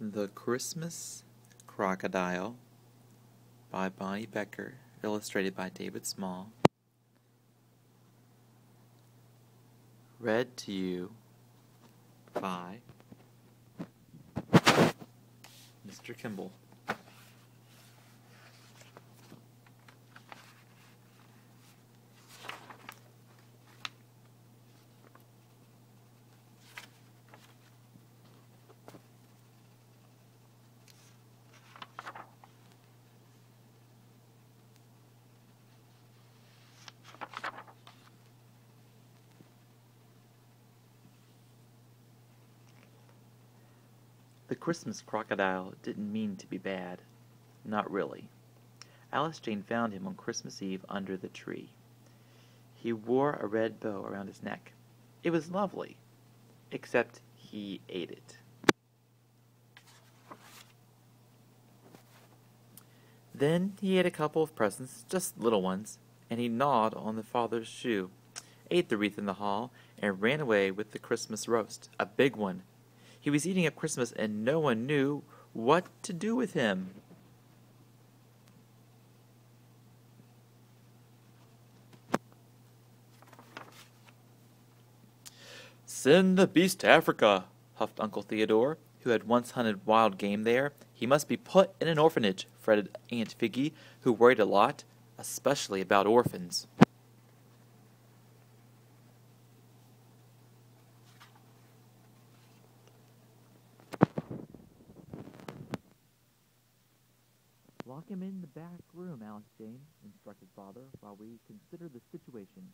The Christmas Crocodile by Bonnie Becker, illustrated by David Small. Read to you by Mr. Kimble. The Christmas Crocodile didn't mean to be bad. Not really. Alice Jane found him on Christmas Eve under the tree. He wore a red bow around his neck. It was lovely, except he ate it. Then he ate a couple of presents, just little ones, and he gnawed on the father's shoe, ate the wreath in the hall, and ran away with the Christmas roast, a big one. He was eating up Christmas, and no one knew what to do with him. "Send the beast to Africa," huffed Uncle Theodore, who had once hunted wild game there. "He must be put in an orphanage," fretted Aunt Figgy, who worried a lot, especially about orphans. "Lock him in the back room, Alice Jane," instructed Father, "while we consider the situation."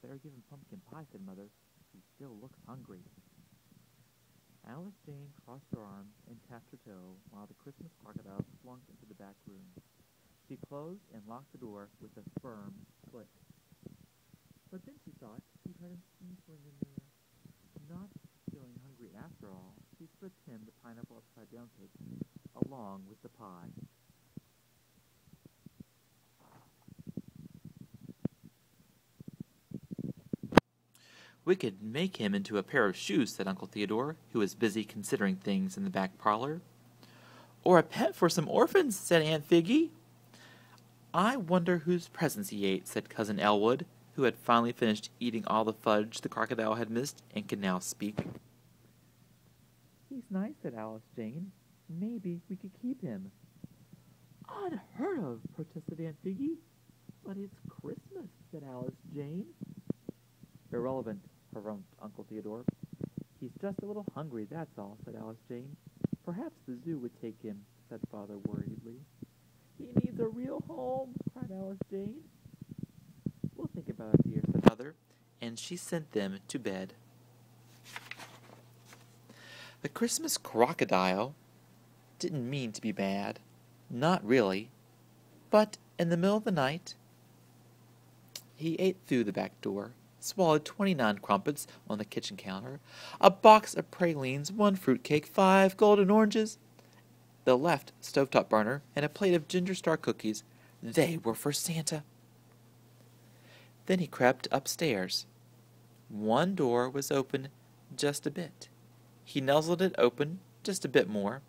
"Better give him pumpkin pie," said Mother. "He still looks hungry." Alice Jane crossed her arms and tapped her toe while the Christmas Crocodile slunk into the back room. She closed and locked the door with a firm click. But then she thought she'd heard him sneezing in there. Not feeling hungry after all, she slipped him the pineapple upside-down cake along with the pie. "We could make him into a pair of shoes," said Uncle Theodore, who was busy considering things in the back parlor. "Or a pet for some orphans," said Aunt Figgy. "I wonder whose presents he ate," said Cousin Elwood, who had finally finished eating all the fudge the crocodile had missed and could now speak. "He's nice," said Alice Jane. "Maybe we could keep him." "Unheard of," protested Aunt Figgy. "But it's Christmas," said Alice Jane. "Irrelevant," harumphed Uncle Theodore. "He's just a little hungry, that's all," said Alice Jane. "Perhaps the zoo would take him," said Father worriedly. "He needs a real home," cried Alice Jane. "We'll think about it, dear," said Mother, and she sent them to bed. The Christmas Crocodile didn't mean to be bad. Not really. But in the middle of the night, he ate through the back door, swallowed 29 crumpets on the kitchen counter, a box of pralines, 1 fruitcake, 5 golden oranges, the left stovetop burner, and a plate of ginger star cookies. They were for Santa. Then he crept upstairs. One door was open just a bit. He nuzzled it open just a bit more.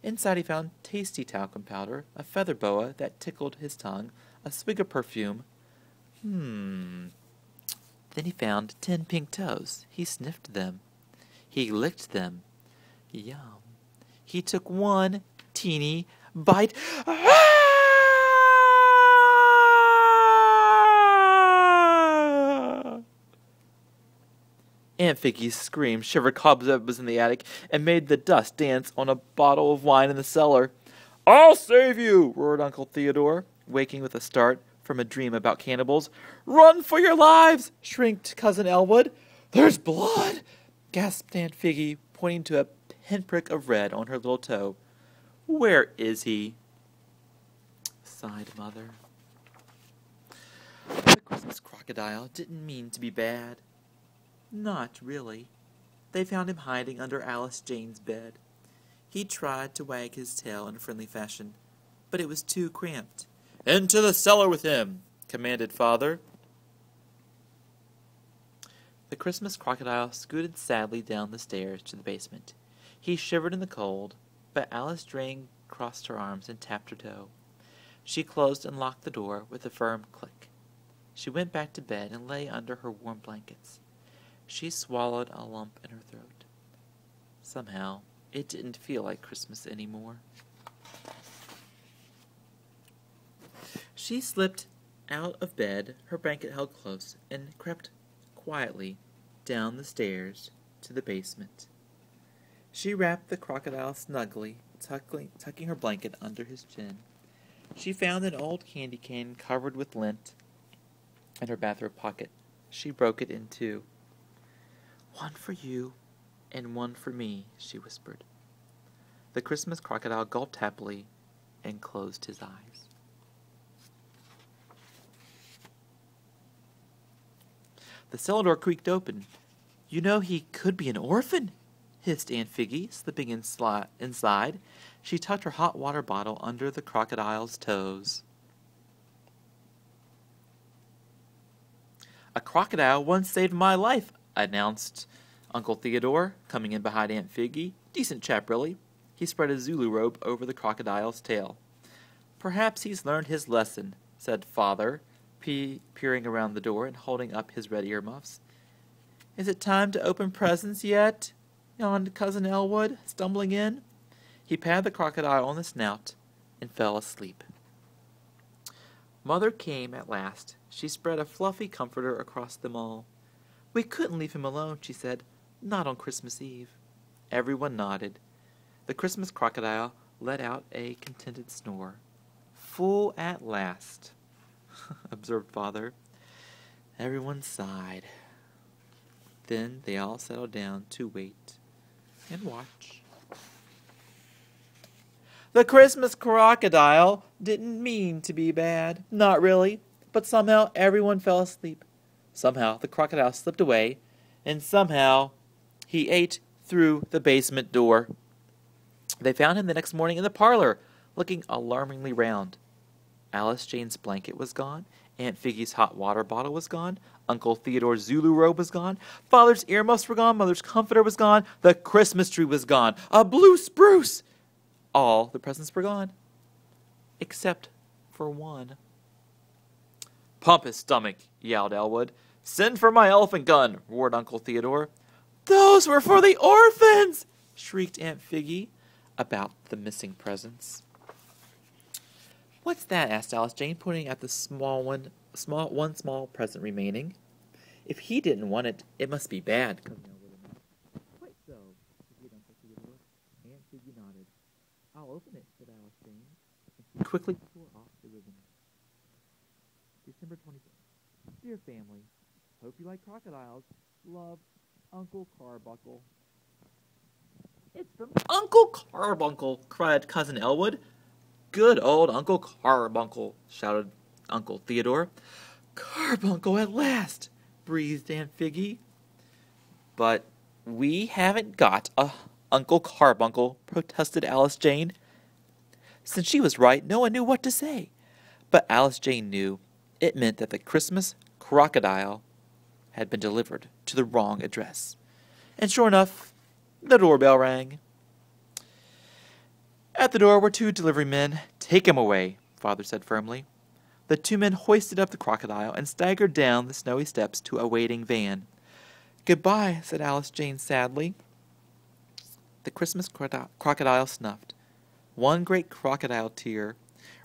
Inside he found tasty talcum powder, a feather boa that tickled his tongue, a swig of perfume. Then he found 10 pink toes. He sniffed them. He licked them. Yum. He took one teeny bite. Aunt Figgy's scream shivered cobwebs in the attic and made the dust dance on a bottle of wine in the cellar. "I'll save you!" roared Uncle Theodore, waking with a start from a dream about cannibals. "Run for your lives!" shrieked Cousin Elwood. "There's blood!" gasped Aunt Figgy, pointing to a pinprick of red on her little toe. "Where is he?" sighed Mother. The Christmas Crocodile didn't mean to be bad. Not really. They found him hiding under Alice Jane's bed. He tried to wag his tail in a friendly fashion, but it was too cramped. "Into the cellar with him," commanded Father. The Christmas Crocodile scooted sadly down the stairs to the basement. He shivered in the cold, But Alice Jane crossed her arms and tapped her toe. She closed and locked the door with a firm click. She went back to bed and lay under her warm blankets. She swallowed a lump in her throat. Somehow, it didn't feel like Christmas anymore. She slipped out of bed, her blanket held close, and crept quietly down the stairs to the basement. She wrapped the crocodile snugly, tucking her blanket under his chin. She found an old candy cane covered with lint in her bathrobe pocket. She broke it in two. "One for you and one for me," she whispered. The Christmas crocodile gulped happily and closed his eyes. The cellar door creaked open. "You know he could be an orphan," hissed Aunt Figgy, slipping inside. She tucked her hot water bottle under the crocodile's toes. "A crocodile once saved my life," announced Uncle Theodore, coming in behind Aunt Figgy. "Decent chap, really." He spread a Zulu robe over the crocodile's tail. "Perhaps he's learned his lesson," said Father, peering around the door and holding up his red earmuffs. "Is it time to open presents yet?" yawned Cousin Elwood, stumbling in. He patted the crocodile on the snout and fell asleep. Mother came at last. She spread a fluffy comforter across them all. "We couldn't leave him alone," she said. "Not on Christmas Eve." Everyone nodded. The Christmas crocodile let out a contented snore. "Full at last," observed Father. Everyone sighed. Then they all settled down to wait and watch. The Christmas crocodile didn't mean to be bad. Not really. But somehow everyone fell asleep. Somehow the crocodile slipped away. And somehow he ate through the basement door. They found him the next morning in the parlor, looking alarmingly round. Alice Jane's blanket was gone. Aunt Figgy's hot water bottle was gone. Uncle Theodore's Zulu robe was gone. Father's earmuffs were gone. Mother's comforter was gone. The Christmas tree was gone. A blue spruce! All the presents were gone. Except for one. "Pump his stomach," yelled Elwood. "Send for my elephant gun," roared Uncle Theodore. "Those were for the orphans!" shrieked Aunt Figgy about the missing presents. "What's that?" asked Alice Jane, pointing at the one small present remaining. "If he didn't want it, it must be bad." "Quite so," agreed Uncle Theodore. Aunt Figgy nodded. "I'll open it," said Alice Jane, and she quickly tore off the ribbon. December 25th. Dear family, hope you like crocodiles. Love, Uncle Carbuncle. "It's from Uncle Carbuncle!" cried Cousin Elwood. "Good old Uncle Carbuncle!" shouted Uncle Theodore. "Carbuncle at last!" breathed Aunt Figgy. "But we haven't got a Uncle Carbuncle," protested Alice Jane. Since she was right, no one knew what to say. But Alice Jane knew. It meant that the Christmas crocodile had been delivered to the wrong address. And sure enough, the doorbell rang. At the door were two delivery men. "Take him away," Father said firmly. The two men hoisted up the crocodile and staggered down the snowy steps to a waiting van. "Goodbye," said Alice Jane sadly. The Christmas crocodile snuffed. One great crocodile tear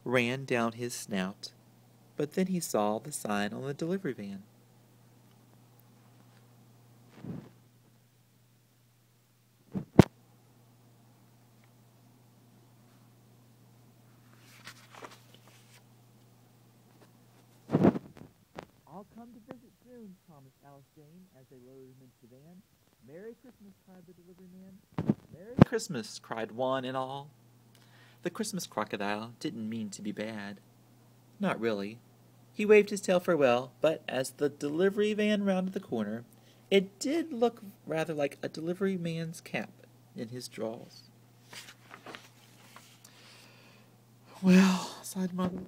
ran down his snout. But then he saw the sign on the delivery van. "I'll come to visit soon," promised Alice Jane as they loaded him into the van. "Merry Christmas," cried the delivery man. "Merry Christmas," cried one and all. The Christmas crocodile didn't mean to be bad. Not really. He waved his tail farewell, but as the delivery van rounded the corner, it did look rather like a delivery man's cap in his drawers. "Well," sighed Mother,